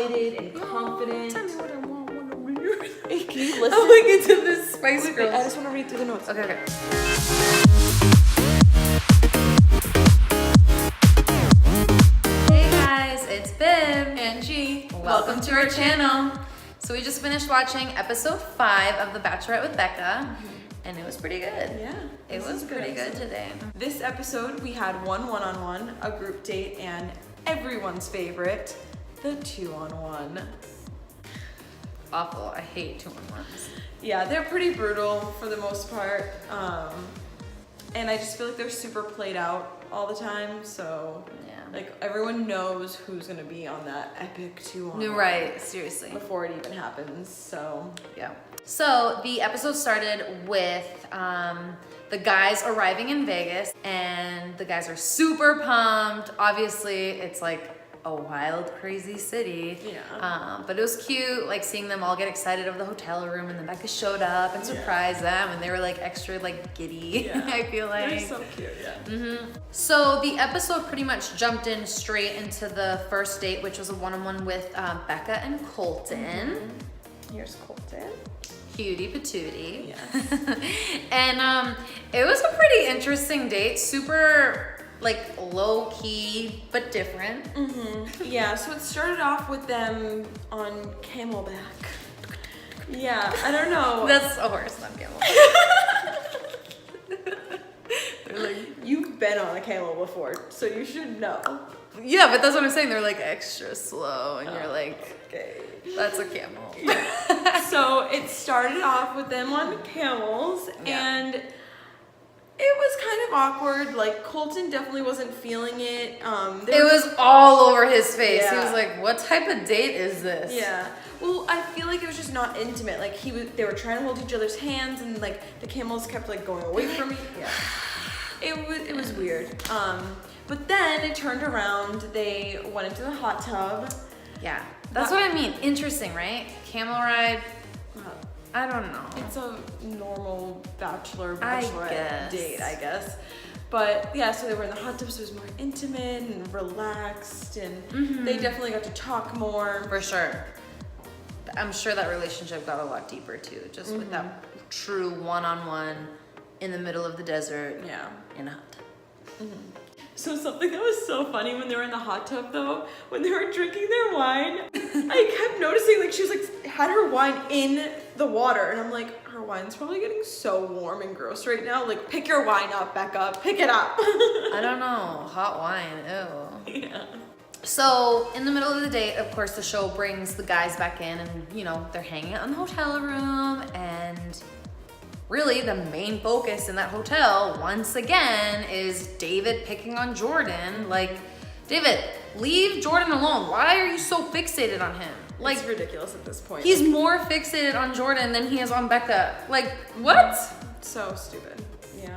excited and confident. Tell me what I want. Can you listen? I'm like into this Spice Girls. I just want to read through the notes. Okay. Hey guys, it's Viv and G. Welcome to our channel. So we just finished watching episode 5 of The Bachelorette with Becca, and it was pretty good. Yeah. It was pretty good today. This episode, we had one-on-one, a group date, and everyone's favorite, the 2-on-1. Awful. I hate 2-on-1s. Yeah, they're pretty brutal for the most part. And I just feel like they're super played out all the time. So, Yeah. like, everyone knows who's gonna be on that epic 2-on-1. Right, seriously. Before it even happens, so. Yeah. So the episode started with the guys arriving in Vegas, and the guys are super pumped. Obviously, it's like a wild, crazy city. Yeah. But it was cute, like seeing them all get excited over the hotel room, and then Becca showed up and surprised them, and they were like extra like giddy. Yeah. I feel like They're so cute, yeah. So the episode pretty much jumped in straight into the first date, which was a one-on-one with Becca and Colton. Here's Colton. Cutie patootie. Yes. And it was a pretty interesting date. Super like low key but different. Yeah, so it started off with them on camelback. Yeah, I don't know. That's a horse, not camel. They're like, you've been on a camel before, so you should know. Yeah, but that's what I'm saying. They're like extra slow, and you're like, Okay. that's a camel. So it started off with them on camels, Yeah. and it was kind of awkward. Like, Colton definitely wasn't feeling it. It was all over his face. He Yeah. was like, what type of date is this? Yeah. Well, I feel like it was just not intimate. Like, they were trying to hold each other's hands, and like the camels kept like going away from me. Yeah. It was weird. But then it turned around. They went into the hot tub. Yeah. That's what I mean. Interesting, right? Camel ride. I don't know. It's a normal bachelorette guess. date, I guess. But yeah, so they were in the hot tub, so it was more intimate and relaxed, and they definitely got to talk more. For sure. I'm sure that relationship got a lot deeper too, just with that true one-on-one in the middle of the desert. Yeah. In a hot tub. So something that was so funny when they were in the hot tub though, when they were drinking their wine, I kept noticing like she was like had her wine in the water, and I'm like, her wine's probably getting so warm and gross right now. Like, pick your wine up, Becca, pick it up. I don't know, hot wine, ew. Yeah. So in the middle of the date, of course, the show brings the guys back in, and you know, they're hanging out in the hotel room, and really the main focus in that hotel, once again, is David picking on Jordan. Like, David, leave Jordan alone. Why are you so fixated on him? Like, it's ridiculous at this point. He's more fixated on Jordan than he is on Becca. Like, what? So stupid. Yeah.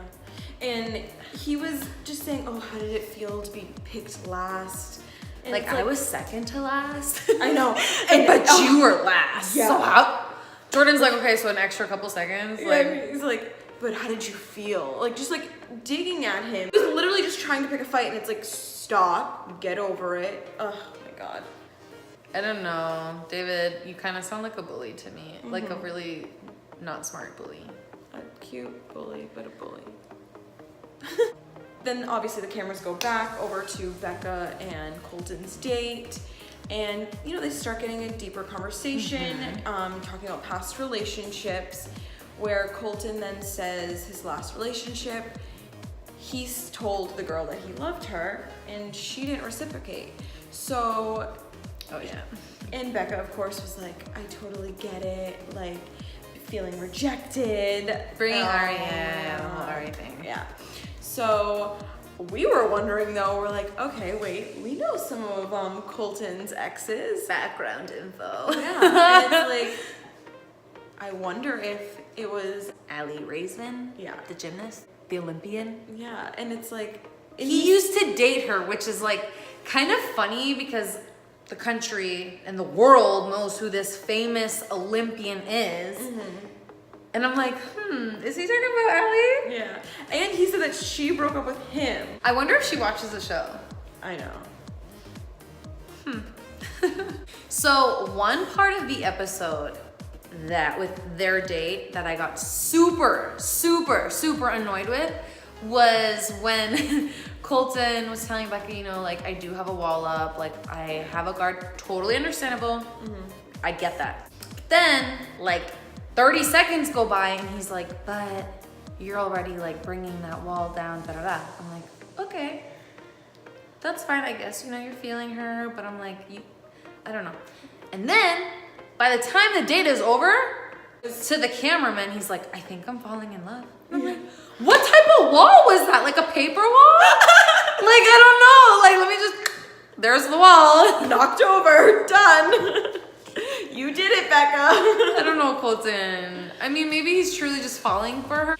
And he was just saying, oh, how did it feel to be picked last? And Like, it's I was second to last. I know. But you were last. Yeah. So how? Jordan's like, okay, so an extra couple seconds. Yeah, Like, he's like, but how did you feel? Like, just like digging at him. He was literally just trying to pick a fight, and it's like, stop, get over it. Oh my God. I don't know. David, you kind of sound like a bully to me. Like a really not smart bully. A cute bully, but a bully. Then obviously the cameras go back over to Becca and Colton's date. And, you know, they start getting a deeper conversation, talking about past relationships, where Colton then says his last relationship, he's told the girl that he loved her, and she didn't reciprocate. So, Oh, yeah. and Becca, of course, was like, I totally get it, like, feeling rejected. Bringing Ari, yeah, the whole Ari thing. Yeah. So we were wondering though, we're like, okay, wait, we know some of Colton's exes. Background info. Yeah. And it's like, I wonder if it was, Ali Raisman, yeah, the gymnast, the Olympian. yeah, and it's like, He used to date her, which is like kind of funny because the country and the world knows who this famous Olympian is. And I'm like, is he talking about Ali? Yeah. And he said that she broke up with him. I wonder if she watches the show. I know. So one part of the episode that with their date that I got super annoyed with was when Colton was telling Becca, you know, like, I do have a wall up, like, I have a guard, totally understandable. I get that. Then, like, 30 seconds go by and he's like, but you're already, like, bringing that wall down, da-da-da. I'm like, okay, that's fine, I guess. You know, you're feeling her, but I'm like, I don't know. And then, by the time the date is over, to the cameraman, he's like, I think I'm falling in love. I'm like, what type of wall was that? Like a paper wall? Like, I don't know. Like, let me just, there's the wall. Knocked over, done. You did it, Becca. I don't know, Colton. I mean, maybe he's truly just falling for her.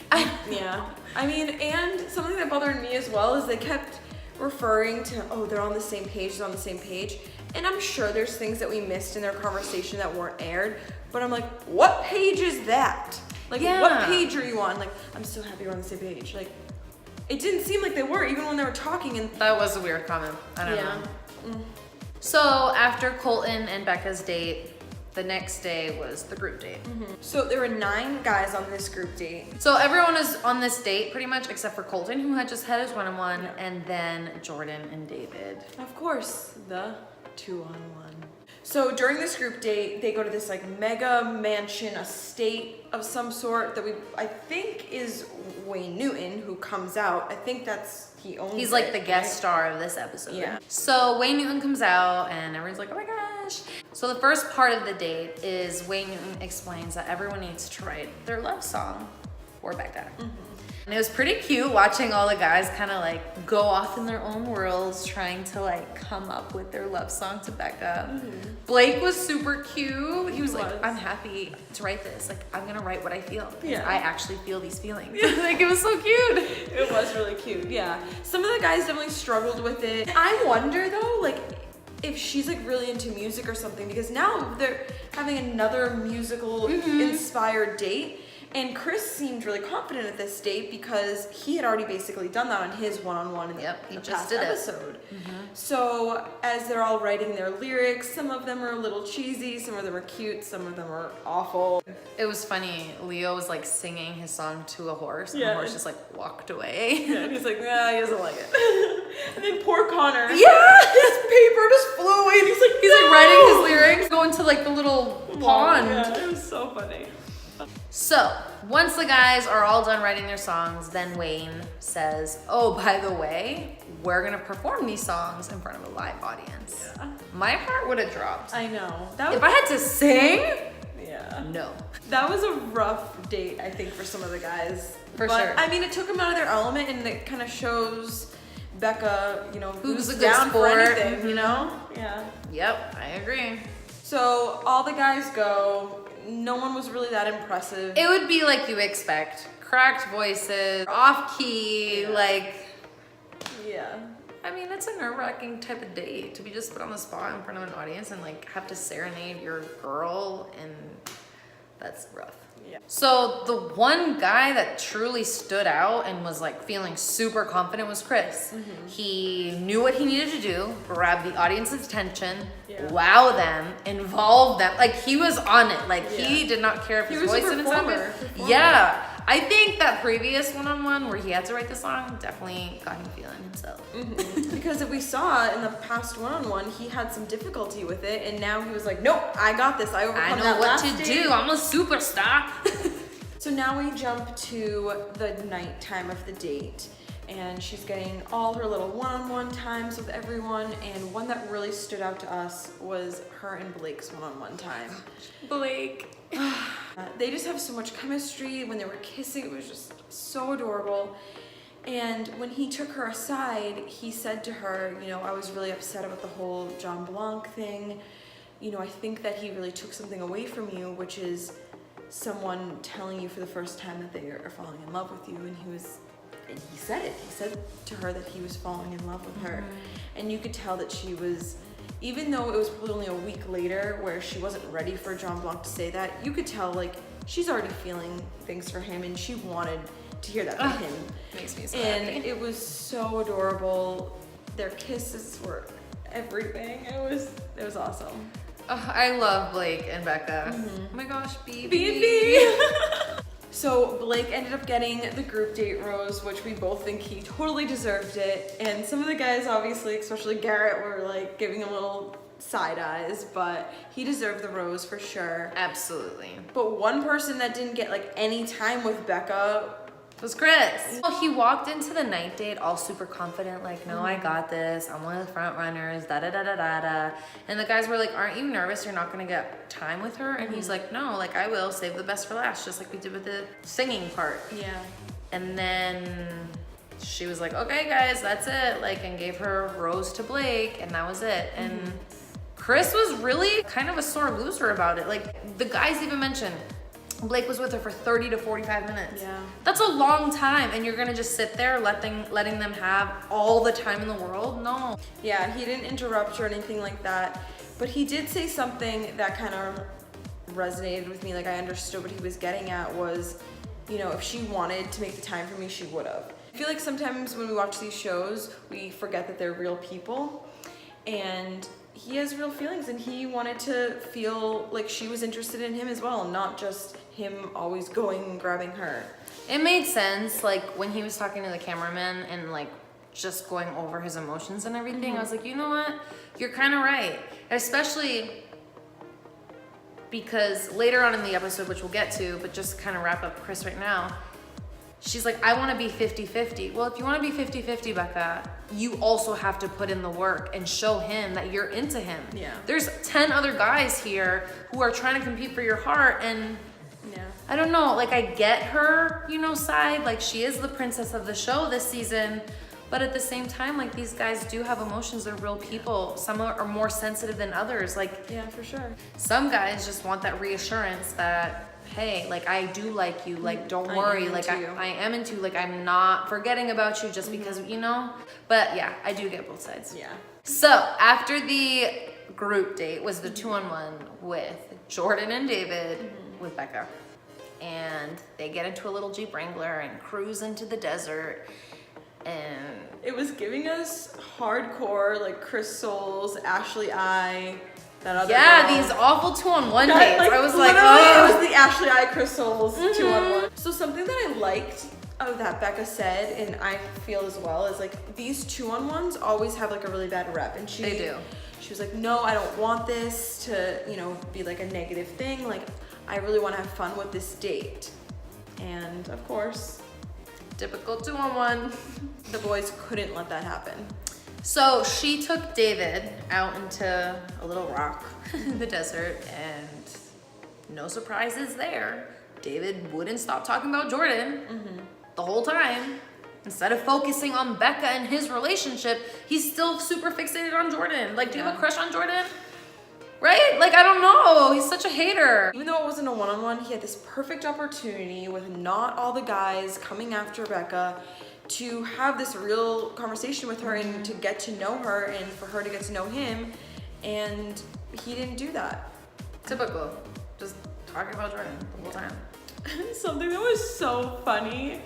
Yeah. I mean, and something that bothered me as well is they kept referring to, oh, they're on the same page, they're on the same page. And I'm sure there's things that we missed in their conversation that weren't aired, but I'm like, what page is that? Like, what page are you on? Like, I'm so happy we're on the same page. Like, it didn't seem like they were, even when they were talking. And that was a weird comment. I don't know. So after Colton and Becca's date, the next day was the group date. So there were 9 guys on this group date. So everyone is on this date pretty much except for Colton, who had just had his one-on-one, and then Jordan and David. Of course, the 2-on-1. So during this group date, they go to this like mega mansion estate of some sort that I think is Wayne Newton who comes out. I think he owns He's like it, the guest right? star of this episode. Yeah. So Wayne Newton comes out and everyone's like, oh my gosh. So the first part of the date is Wayne Newton explains that everyone needs to write their love song for Becca. And it was pretty cute watching all the guys kind of like go off in their own worlds trying to like come up with their love song to Becca. Blake was super cute. He was like, I'm happy to write this. Like, I'm gonna write what I feel. Yeah. I actually feel these feelings. Like, it was so cute. It was really cute, yeah. Some of the guys definitely struggled with it. I wonder though, like, if she's like really into music or something, because now they're having another musical inspired date. And Chris seemed really confident at this date because he had already basically done that on his one-on-one in the past episode. So as they're all writing their lyrics, some of them are a little cheesy, some of them are cute, some of them are awful. It was funny. Leo was like singing his song to a horse, and the horse just like walked away. Yeah, and he's like, nah, he doesn't like it. And then poor Connor. Yeah! His paper just flew away and he's like writing his lyrics, going to like the little pond. Yeah, it was so funny. So, once the guys are all done writing their songs, then Wayne says, oh, by the way, we're gonna perform these songs in front of a live audience. Yeah. My heart would have dropped. I know. If I had to sing, no. That was a rough date, I think, for some of the guys. For sure. I mean, it took them out of their element and it kind of shows Becca, you know, who's a good down sport. for anything, you know? Yeah. Yep, I agree. So all the guys go. No one was really that impressive. It would be like you expect. Cracked voices, off key, like... Yeah. I mean, it's a nerve-wracking type of date to be just put on the spot in front of an audience and like have to serenade your girl, and that's rough. Yeah. So the one guy that truly stood out and was like feeling super confident was Chris. He knew what he needed to do, grab the audience's attention, wow them, involve them. Like, he was on it. Like, he did not care if his voice didn't sound good. Yeah. I think that previous one-on-one where he had to write the song definitely got him feeling himself. Because if we saw in the past one-on-one, he had some difficulty with it, and now he was like, nope, I got this. I overcome that last know what to do. I'm a superstar. So now we jump to the night time of the date, and she's getting all her little one-on-one times with everyone, and one that really stood out to us was her and Blake's one-on-one time. Blake. They just have so much chemistry. When they were kissing, it was just so adorable. And when he took her aside, he said to her, you know, I was really upset about the whole John Blanc thing. You know, I think that he really took something away from you, which is someone telling you for the first time that they are falling in love with you. And he said it. He said to her that he was falling in love with her. And you could tell that she was, even though it was probably only a week later where she wasn't ready for John Blanc to say that, you could tell like she's already feeling things for him and she wanted to hear that from him. Makes me so and happy. It was so adorable. Their kisses were everything. It was awesome. Oh, I love Blake and Becca. Oh my gosh, BB. So Blake ended up getting the group date rose, which we both think he totally deserved it. And some of the guys, obviously, especially Garrett, were like giving him little side eyes, but he deserved the rose for sure. Absolutely. But one person that didn't get like any time with Becca was Chris. Well, he walked into the night date all super confident, like, no, I got this. I'm one of the front runners, da-da-da-da-da-da. And the guys were like, aren't you nervous you're not gonna get time with her? And he's like, no, like, I will save the best for last, just like we did with the singing part. Yeah. And then she was like, okay, guys, that's it. Like, and gave her rose to Blake, and that was it. And Chris was really kind of a sore loser about it. Like, the guys even mentioned, Blake was with her for 30 to 45 minutes. Yeah. That's a long time, and you're gonna just sit there letting them have all the time in the world? No. Yeah, he didn't interrupt or anything like that, but he did say something that kind of resonated with me. Like, I understood what he was getting at was, you know, if she wanted to make the time for me, she would have. I feel like sometimes when we watch these shows, we forget that they're real people, and he has real feelings, and he wanted to feel like she was interested in him as well, not just him always going and grabbing her. It made sense, like, when he was talking to the cameraman and, like, just going over his emotions and everything. I was like, you know what? You're kind of right. Especially because later on in the episode, which we'll get to, but just kind of wrap up Chris right now, she's like, I want to be 50-50. Well, if you want to be 50-50, Becca, you also have to put in the work and show him that you're into him. Yeah. There's 10 other guys here who are trying to compete for your heart, and Yeah. I don't know, like, I get her, you know, side. Like, she is the princess of the show this season, but at the same time, like, these guys do have emotions. They're real people. Some are more sensitive than others. Like, Yeah, for sure. some guys just want that reassurance that, hey, like, I do like you, like, don't I worry, am like, into you. I am into you, like, I'm not forgetting about you just because, you know. But yeah, I do get both sides. Yeah. So after the group date was the 2-on-1 with Jordan and David with Becca, and they get into a little Jeep Wrangler and cruise into the desert, and It was giving us hardcore, like, Chris Soules, Ashley I, that other girl. these awful 2-on-1 That, dates. like, I was like, literally, oh. it was the Ashley I, Chris Soules 2-on-1. So something that I liked that Becca said, and I feel as well, is like, these 2-on-1s always have like a really bad rep, and They do. She was like, no, I don't want this to, you know, be like a negative thing. Like, I really want to have fun with this date. And of course, Typical 2-on-1. the boys couldn't let that happen. So she took David out into a little rock in the desert, and no surprises there. David wouldn't stop talking about Jordan the whole time. Instead of focusing on Becca and his relationship, he's still super fixated on Jordan. Like, do you have a crush on Jordan? Right? Like, I don't know. He's such a hater. Even though it wasn't a one-on-one, he had this perfect opportunity with not all the guys coming after Becca to have this real conversation with her and to get to know her and for her to get to know him, and he didn't do that. Typical. Just talking about Jordan the whole time. Something that was so funny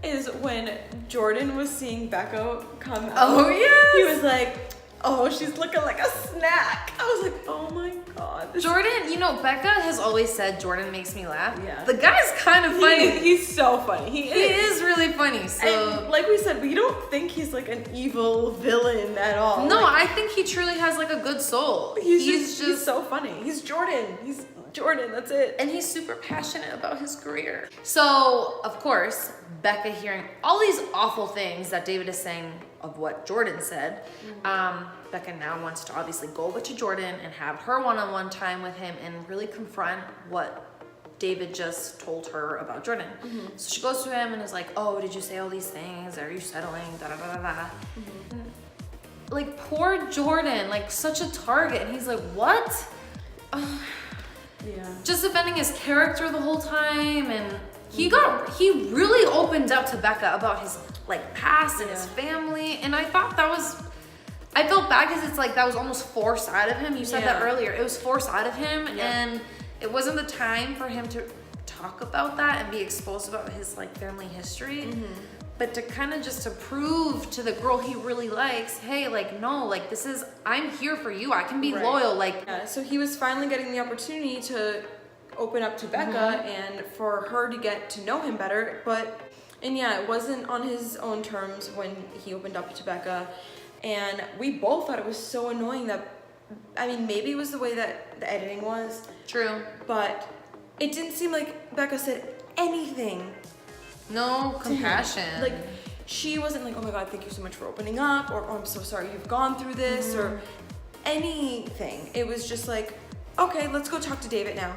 is when Jordan was seeing Becca come out. Oh, yes! He was like, oh, she's looking like a snack. I was like, oh my God. Jordan, you know, Becca has always said Jordan makes me laugh. Yeah. The guy's kind of funny. He's so funny. He is really funny. So, and like we said, we don't think he's like an evil villain at all. no, Like, I think he truly has like a good soul. he's so funny. He's Jordan. He's Jordan, that's it. And he's super passionate about his career. So, of course, Becca hearing all these awful things that David is saying of what Jordan said, Becca now wants to obviously go over to Jordan and have her one-on-one time with him and really confront what David just told her about Jordan. So she goes to him and is like, oh, did you say all these things? Are you settling? Da da da da da. Like, poor Jordan, like such a target. And he's like, what? Yeah. Just defending his character the whole time, and he really opened up to Becca about his like past and his family, and I felt bad because it's like that was almost forced out of him. You said that earlier. It was forced out of him, and it wasn't the time for him to talk about that and be exposed about his like family history. But to kind of just to prove to the girl he really likes, hey, like, no, like, this is, I'm here for you. I can be loyal. Like, yeah, so he was finally getting the opportunity to open up to Becca and for her to get to know him better. And yeah, it wasn't on his own terms when he opened up to Becca. And we both thought it was so annoying that, I mean, maybe it was the way that the editing was. True. But it didn't seem like Becca said anything. No compassion. Like, she wasn't like, oh my God, thank you so much for opening up, or oh, I'm so sorry you've gone through this, or anything. It was just like, okay, let's go talk to David now.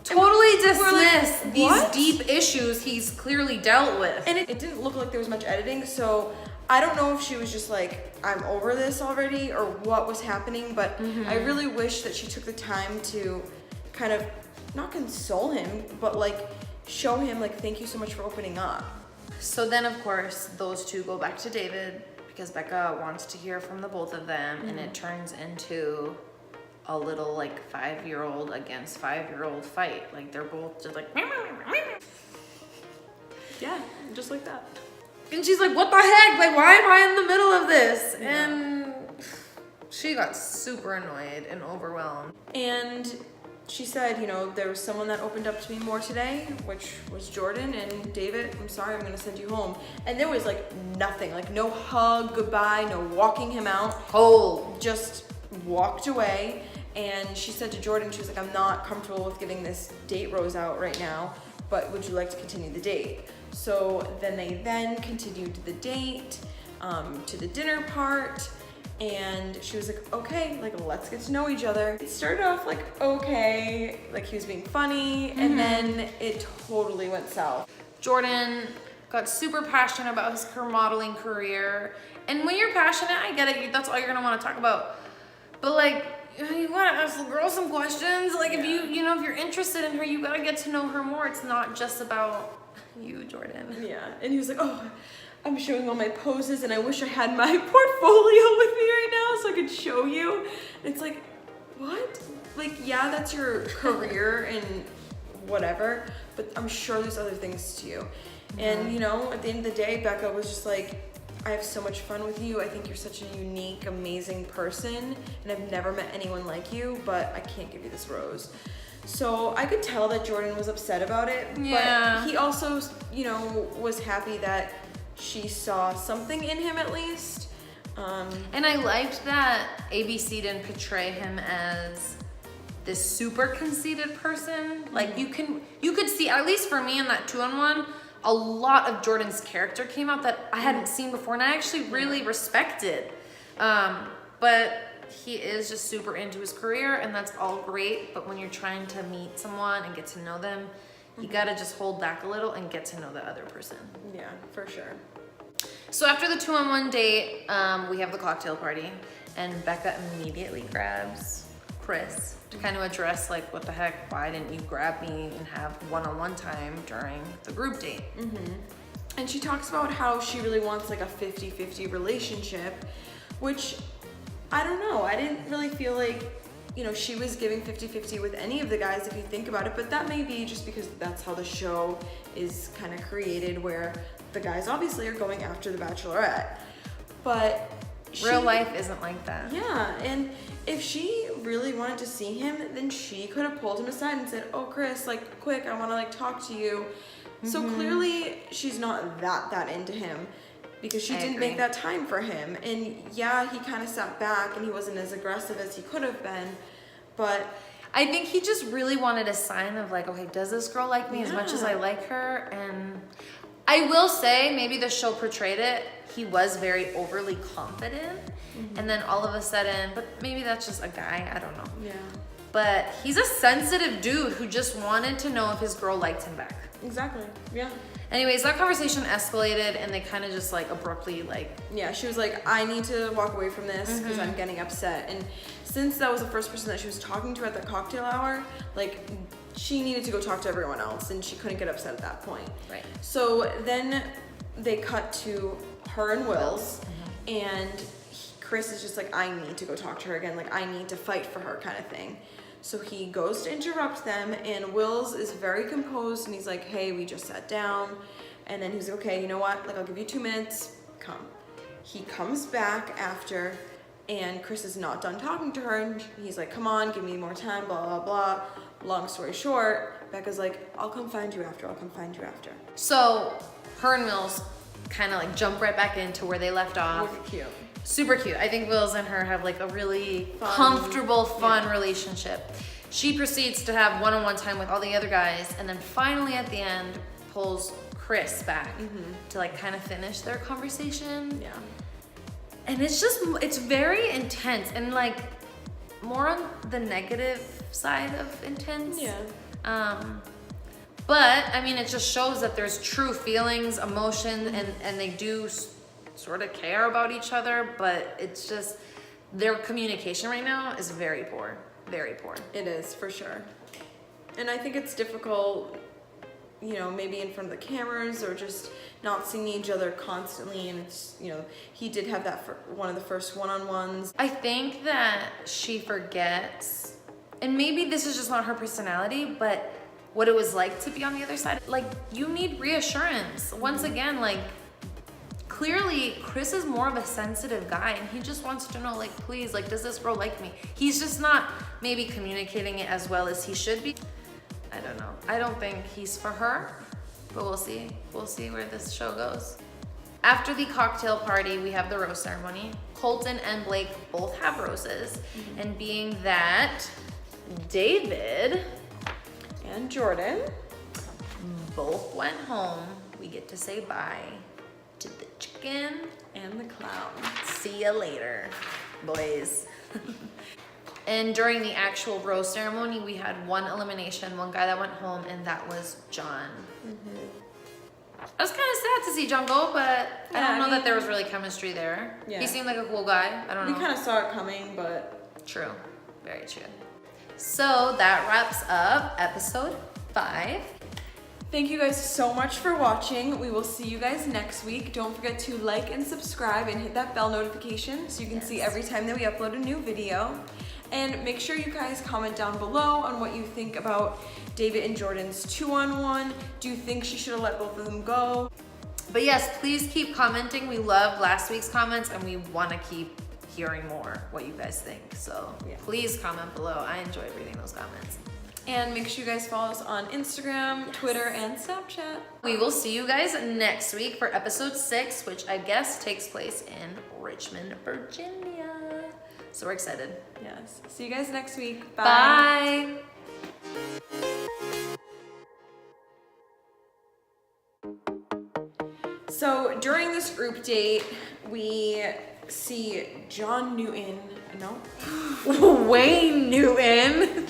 Totally dismiss like, these what? deep issues he's clearly dealt with. And it didn't look like there was much editing, so I don't know if she was just like, I'm over this already, or what was happening, but I really wish that she took the time to kind of, not console him, but like, show him like, thank you so much for opening up. So then, of course, those two go back to David because Becca wants to hear from the both of them, and it turns into a little like 5-year-old against 5-year-old fight. Like, they're both just like, Yeah, just like that. and she's like, what the heck? Like, why am I in the middle of this? And she got super annoyed and overwhelmed. And she said, you know, there was someone that opened up to me more today, which was Jordan, and David, I'm sorry, I'm gonna send you home. And there was like nothing, like no hug, goodbye, no walking him out. Cold. Just walked away. And she said to Jordan, she was like, I'm not comfortable with giving this date rose out right now, but would you like to continue the date? So then they continued the date to the dinner part. And she was like, okay, like, let's get to know each other. It started off like, okay, like he was being funny, and then it totally went south. Jordan got super passionate about his modeling career. And when you're passionate, I get it, that's all you're gonna wanna talk about. But like, you wanna ask the girl some questions. Like, if you know, if you're interested in her, you gotta get to know her more. It's not just about you, Jordan. Yeah, and he was like, oh, I'm showing all my poses and I wish I had my portfolio with me right now so I could show you. And it's like, what? Like, yeah, that's your career and whatever, but I'm sure there's other things to you. And you know, at the end of the day, Becca was just like, I have so much fun with you. I think you're such a unique, amazing person, and I've never met anyone like you, but I can't give you this rose. So I could tell that Jordan was upset about it, but he also, you know, was happy that she saw something in him at least. And I liked that ABC didn't portray him as this super conceited person. Like, you could see, at least for me in that 2-on-1, a lot of Jordan's character came out that I hadn't seen before, and I actually really respected. But he is just super into his career, and that's all great. But when you're trying to meet someone and get to know them, you gotta just hold back a little and get to know the other person. Yeah, for sure. So after the 2-on-1 date, we have the cocktail party, and Becca immediately grabs Chris to kind of address, like, what the heck, why didn't you grab me and have one-on-one time during the group date? And she talks about how she really wants like a 50-50 relationship, which I don't know. I didn't really feel like, you know, she was giving 50-50 with any of the guys if you think about it, but that may be just because that's how the show is kind of created, where the guys obviously are going after the Bachelorette. But Real life isn't like that. Yeah, and if she really wanted to see him, then she could have pulled him aside and said, oh, Chris, like, quick, I want to like talk to you. So clearly she's not that into him, because she didn't make that time for him. And yeah, he kind of sat back and he wasn't as aggressive as he could have been, but I think he just really wanted a sign of like, okay, does this girl like me as much as I like her? And I will say, maybe the show portrayed it, he was very overly confident, and then all of a sudden, but maybe that's just a guy, I don't know. yeah. But he's a sensitive dude who just wanted to know if his girl liked him back. Exactly, yeah. Anyways, that conversation escalated, and they kind of just like abruptly like... Yeah, she was like, I need to walk away from this because I'm getting upset. And since that was the first person that she was talking to at the cocktail hour, like, she needed to go talk to everyone else, and she couldn't get upset at that point. Right. So then they cut to her and Will's, and Chris is just like, I need to go talk to her again. Like, I need to fight for her kind of thing. So he goes to interrupt them, and Will's is very composed, and he's like, hey, we just sat down, And then he was like, okay, you know what? Like, I'll give you 2 minutes. Come. He comes back after, and Chris is not done talking to her. And he's like, come on, give me more time, blah, blah, blah. Long story short, Becca's like, I'll come find you after. I'll come find you after. So her and Will's kind of like jump right back into where they left off. Really cute. Super cute. I think Will's and her have like a really comfortable, fun relationship. She proceeds to have one-on-one time with all the other guys, and then finally at the end pulls Chris back to like kind of finish their conversation. Yeah. And it's very intense and like more on the negative side of intense. Yeah. But I mean, it just shows that there's true feelings, emotion, and they do sort of care about each other, but it's just their communication right now is very poor. Very poor. It is, for sure. And I think it's difficult, you know, maybe in front of the cameras or just not seeing each other constantly. And it's, you know, he did have that for one of the first one-on-ones. I think that she forgets, and maybe this is just not her personality, but what it was like to be on the other side. Like, you need reassurance. Once again, like, clearly Chris is more of a sensitive guy, and he just wants to know, like, please, like, does this girl like me? He's just not maybe communicating it as well as he should be. I don't know. I don't think he's for her, but we'll see. We'll see where this show goes. After the cocktail party, we have the rose ceremony. Colton and Blake both have roses, and being that David And Jordan both went home, we get to say bye to the chicken and the clown. See ya later, boys. And during the actual rose ceremony, we had one elimination, one guy that went home, and that was John. I was kind of sad to see John go, but I don't know that there was really chemistry there. Yeah. He seemed like a cool guy. I don't know. We kind of saw it coming, but... True. Very true. So that wraps up episode 5. Thank you guys so much for watching. We will see you guys next week. Don't forget to like and subscribe and hit that bell notification so you can see every time that we upload a new video. And make sure you guys comment down below on what you think about David and Jordan's 2-on-1. Do you think she should have let both of them go? But yes, please keep commenting. We loved last week's comments, and we want to keep hearing more what you guys think. So please comment below. I enjoy reading those comments. And make sure you guys follow us on Instagram, Twitter, and Snapchat. We will see you guys next week for episode 6, which I guess takes place in Richmond, Virginia. So we're excited. Yes. See you guys next week. Bye. So during this group date, we see John Newton. No? Wayne Newton.